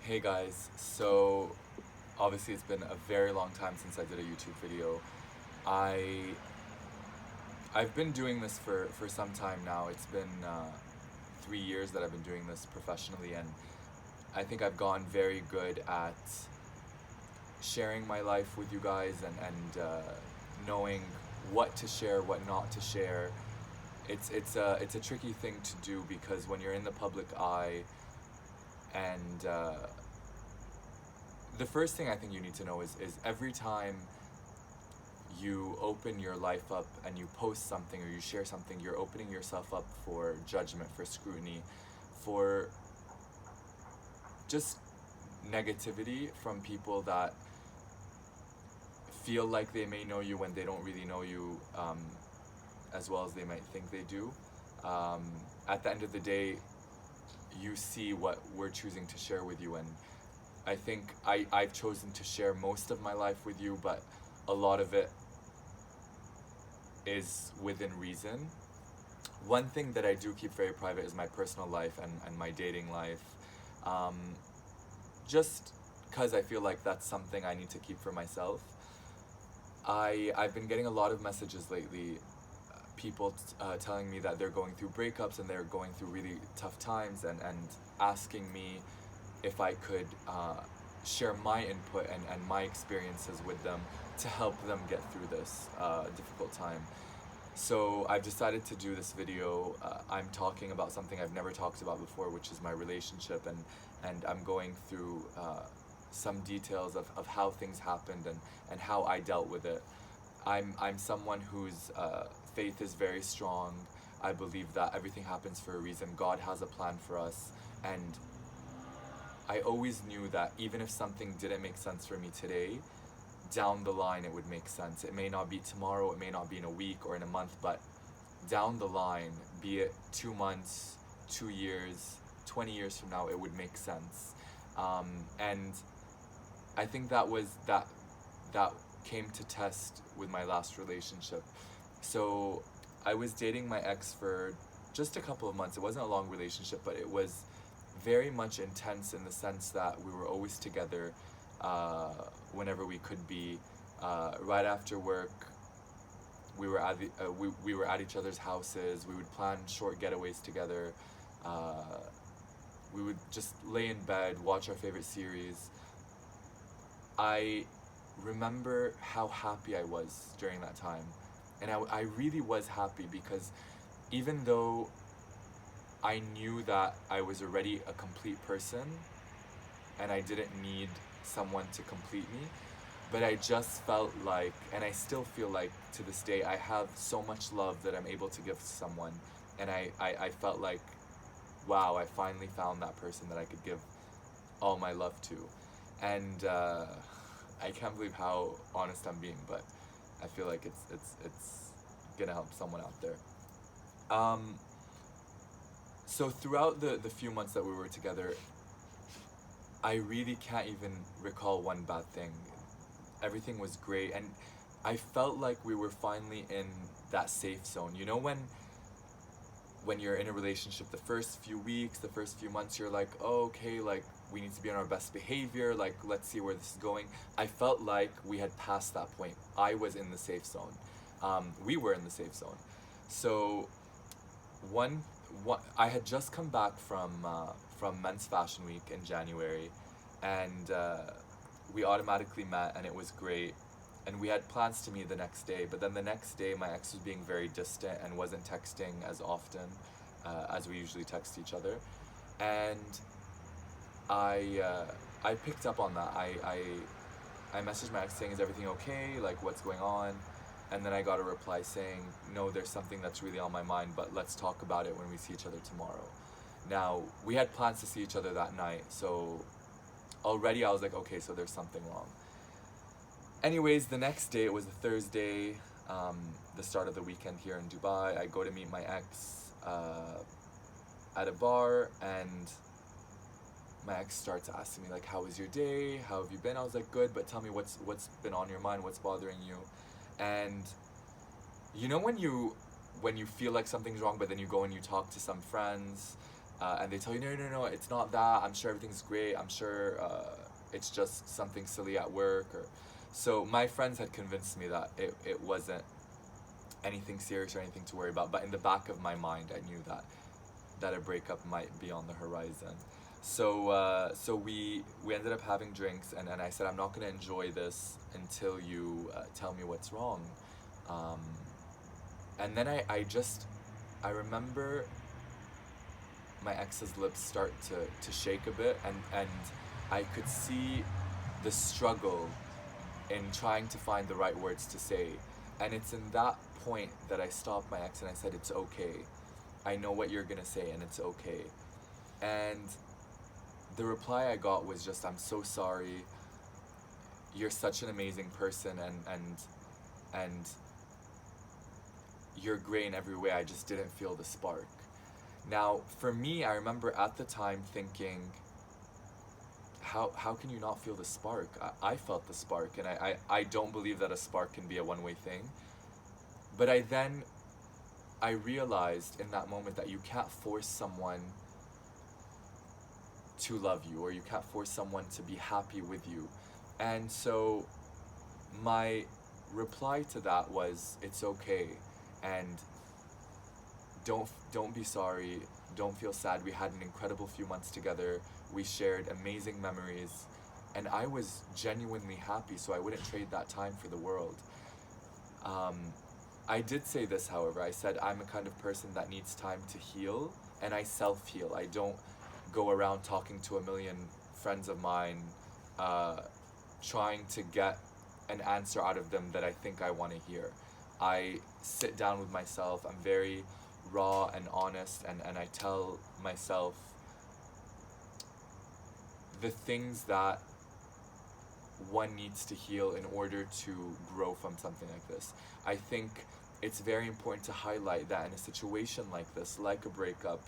Hey guys, so obviously it's been a very long time since I did a YouTube video. I I've been doing this for some time now. It's been 3 years that I've been doing this professionally, and I think I've gotten very good at sharing my life with you guys and knowing what to share, what not to share. It's a tricky thing to do because when you're in the public eye and the first thing I think you need to know is every time you open your life up and you post something or you share something, you're opening yourself up for judgment, for scrutiny, for just negativity from people that feel like they may know you when they don't really know you as well as they might think they do. At the end of the day, you see what we're choosing to share with you, and I think I've chosen to share most of my life with you, but a lot of it is within reason. One thing that I do keep very private is my personal life and my dating life. Um, just because I feel like that's something I need to keep for myself. I've been getting a lot of messages lately, people telling me that they're going through breakups and they're going through really tough times and asking me if I could share my input and my experiences with them to help them get through this difficult time. So I've decided to do this video. I'm talking about something I've never talked about before, which is my relationship, and I'm going through some details of how things happened and how I dealt with it. I'm someone whose faith is very strong. I believe that everything happens for a reason. God has a plan for us, and I always knew that even if something didn't make sense for me today, down the line it would make sense. It may not be tomorrow, it may not be in a week or in a month, but down the line, be it 2 months, 2 years, 20 years from now, it would make sense. And I think that came to test with my last relationship. So I was dating my ex for just a couple of months. It wasn't a long relationship, but it was very much intense in the sense that we were always together uh, whenever we could be. Right after work, we were at each other's houses. We would plan short getaways together. Uh, we would just lay in bed, watch our favorite series. I remember how happy I was during that time. And I really was happy because even though I knew that I was already a complete person and I didn't need someone to complete me, but I just felt like, and I still feel like to this day, I have so much love that I'm able to give to someone. And I felt like, wow, I finally found that person that I could give all my love to. And I can't believe how honest I'm being, but I feel like it's gonna help someone out there. Um, so throughout the few months that we were together, I really can't even recall one bad thing. Everything was great, and I felt like we were finally in that safe zone. You know, when you're in a relationship, the first few weeks, the first few months, you're like, oh, okay, like we need to be on our best behavior, like let's see where this is going. I felt like we had passed that point. I was in the safe zone. We were in the safe zone. So one, I had just come back from Men's Fashion Week in January, and we automatically met, and it was great. And we had plans to meet the next day, but then the next day, my ex was being very distant and wasn't texting as often as we usually text each other, and I picked up on that. I messaged my ex saying, "Is everything okay? Like, what's going on?" And then I got a reply saying, "No, there's something that's really on my mind, but let's talk about it when we see each other tomorrow." Now, we had plans to see each other that night, so already I was like, okay, so there's something wrong. Anyways, the next day, it was a Thursday, the start of the weekend here in Dubai. I go to meet my ex at a bar, and my ex starts asking me like, "How was your day? How have you been?" I was like, "Good, but tell me what's been on your mind, what's bothering you?" And you know when you feel like something's wrong, but then you go and you talk to some friends, and they tell you, no, no, no, it's not that. I'm sure everything's great. I'm sure it's just something silly at work. Or so my friends had convinced me that it wasn't anything serious or anything to worry about. But in the back of my mind, I knew that a breakup might be on the horizon. So we ended up having drinks, and I said, I'm not gonna enjoy this until you tell me what's wrong. Um, and then I remember my ex's lips start to shake a bit, and I could see the struggle in trying to find the right words to say. And it's in that point that I stopped my ex and I said, it's okay. I know what you're gonna say and it's okay. And the reply I got was just, I'm so sorry. You're such an amazing person, and you're great in every way. I just didn't feel the spark. Now, for me, I remember at the time thinking, how can you not feel the spark? I felt the spark, and I don't believe that a spark can be a one-way thing. But I realized in that moment that you can't force someone to love you, or you can't force someone to be happy with you. And so my reply to that was, it's okay, and don't be sorry, don't feel sad. We had an incredible few months together. We shared amazing memories, and I was genuinely happy, so I wouldn't trade that time for the world. I did say this, however. I said I'm a kind of person that needs time to heal, and I self-heal. I don't go around talking to a million friends of mine, trying to get an answer out of them that I think I want to hear. I sit down with myself. I'm very raw and honest, and I tell myself the things that one needs to heal in order to grow from something like this. I think it's very important to highlight that in a situation like this, like a breakup,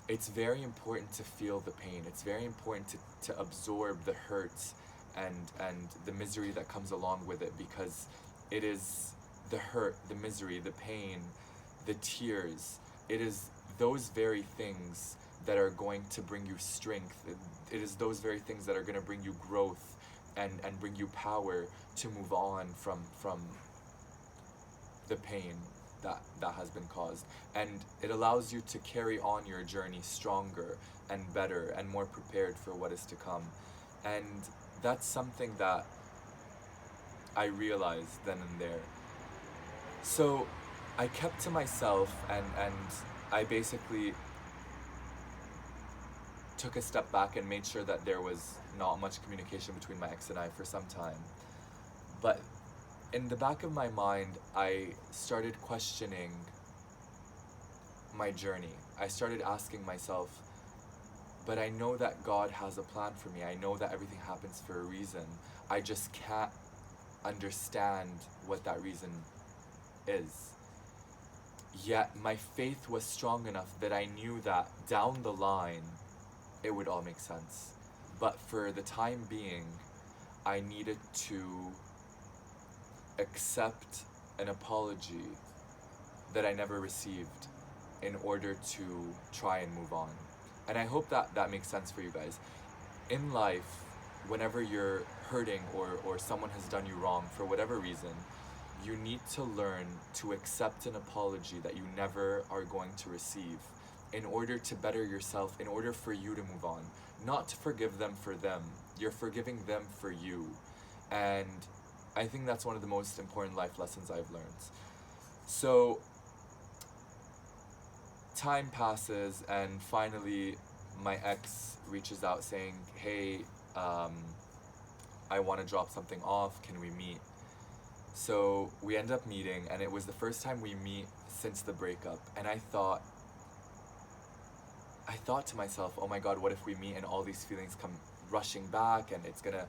it's very important to feel the pain. It's very important to absorb the hurts and the misery that comes along with it, because it is the hurt, the misery, the pain, the tears. It is those very things that are going to bring you strength. It is those very things that are going to bring you growth and bring you power to move on from the pain that has been caused. And it allows you to carry on your journey stronger and better and more prepared for what is to come. And that's something that I realized then and there. So I kept to myself, and I basically took a step back and made sure that there was not much communication between my ex and I for some time. But in the back of my mind, I started questioning my journey. I started asking myself, but I know that God has a plan for me. I know that everything happens for a reason. I just can't understand what that reason is. Yet my faith was strong enough that I knew that down the line, it would all make sense. But for the time being, I needed to accept an apology that I never received in order to try and move on. And I hope that makes sense for you guys. In life, whenever you're hurting or someone has done you wrong for whatever reason, you need to learn to accept an apology that you never are going to receive in order to better yourself, in order for you to move on. Not to forgive them for them. You're forgiving them for you. And I think that's one of the most important life lessons I've learned. So time passes, and finally my ex reaches out saying, hey, I want to drop something off, can we meet? So we end up meeting, and it was the first time we meet since the breakup. And I thought to myself, oh my God, what if we meet and all these feelings come rushing back, and it's gonna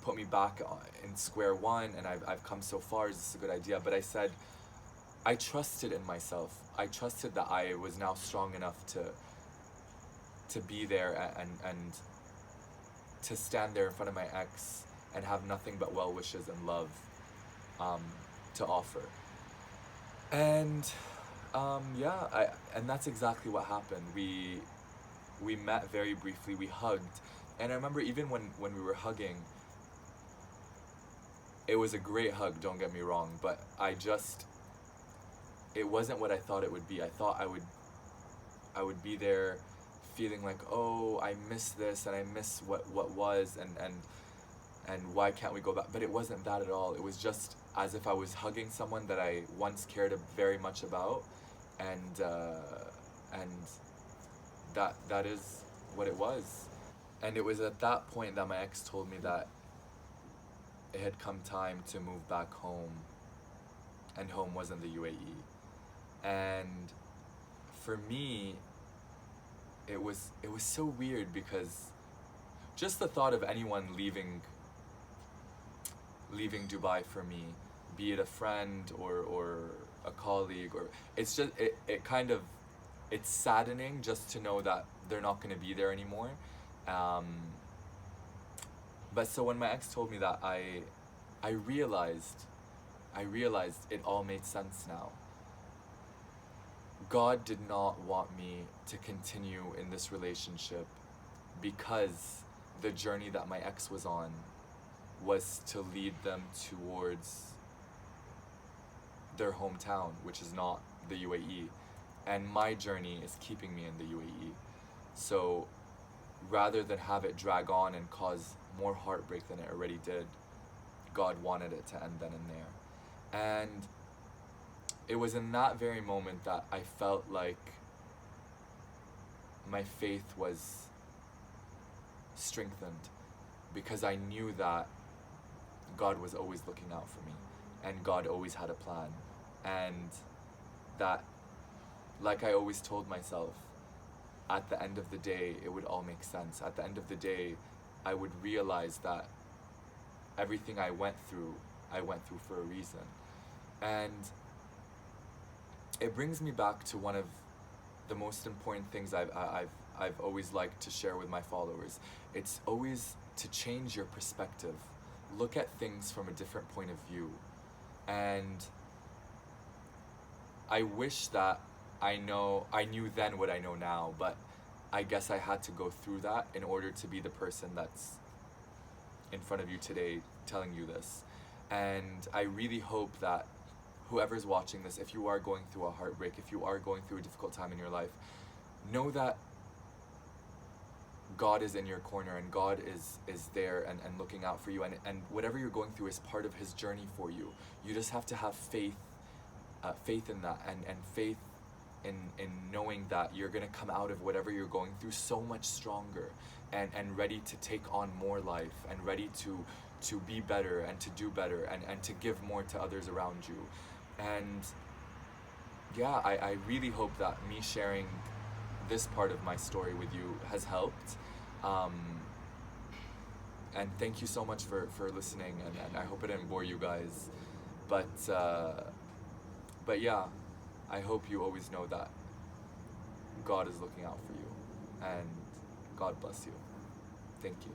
put me back in square one, and I've come so far, is this a good idea? But I said, I trusted in myself. I trusted that I was now strong enough to be there and to stand there in front of my ex and have nothing but well wishes and love to offer. And Yeah, and that's exactly what happened. We met very briefly. We hugged, and I remember even when we were hugging, it was a great hug. Don't get me wrong, but it wasn't what I thought it would be. I thought I would be there, feeling like, oh, I miss this and I miss what was, and why can't we go back? But it wasn't that at all. It was just as if I was hugging someone that I once cared very much about, and that is what it was. And it was at that point that my ex told me that it had come time to move back home, and home wasn't the UAE. And for me, it was so weird because just the thought of anyone leaving Dubai for me, be it a friend or a colleague, or it's just it kind of it's saddening just to know that they're not going to be there anymore. Um, but so when my ex told me that, I realized I realized it all made sense now. God did not want me to continue in this relationship because the journey that my ex was on was to lead them towards their hometown, which is not the UAE. And my journey is keeping me in the UAE. So rather than have it drag on and cause more heartbreak than it already did, God wanted it to end then and there. And it was in that very moment that I felt like my faith was strengthened, because I knew that God was always looking out for me and God always had a plan. And that, like I always told myself, at the end of the day, it would all make sense. At the end of the day, I would realize that everything I went through for a reason. And it brings me back to one of the most important things I've always liked to share with my followers. It's always to change your perspective. Look at things from a different point of view. And I wish that I knew then what I know now, but I guess I had to go through that in order to be the person that's in front of you today telling you this. And I really hope that whoever's watching this, if you are going through a heartbreak, if you are going through a difficult time in your life, know that God is in your corner and God is there and looking out for you, and whatever you're going through is part of his journey for you. You just have to have faith in that, and faith in knowing that you're going to come out of whatever you're going through so much stronger, and ready to take on more life, and ready to be better and to do better, and to give more to others around you. And yeah, I really hope that me sharing this part of my story with you has helped. Um, and thank you so much for listening, and I hope it didn't bore you guys. But yeah, I hope you always know that God is looking out for you, and God bless you. Thank you.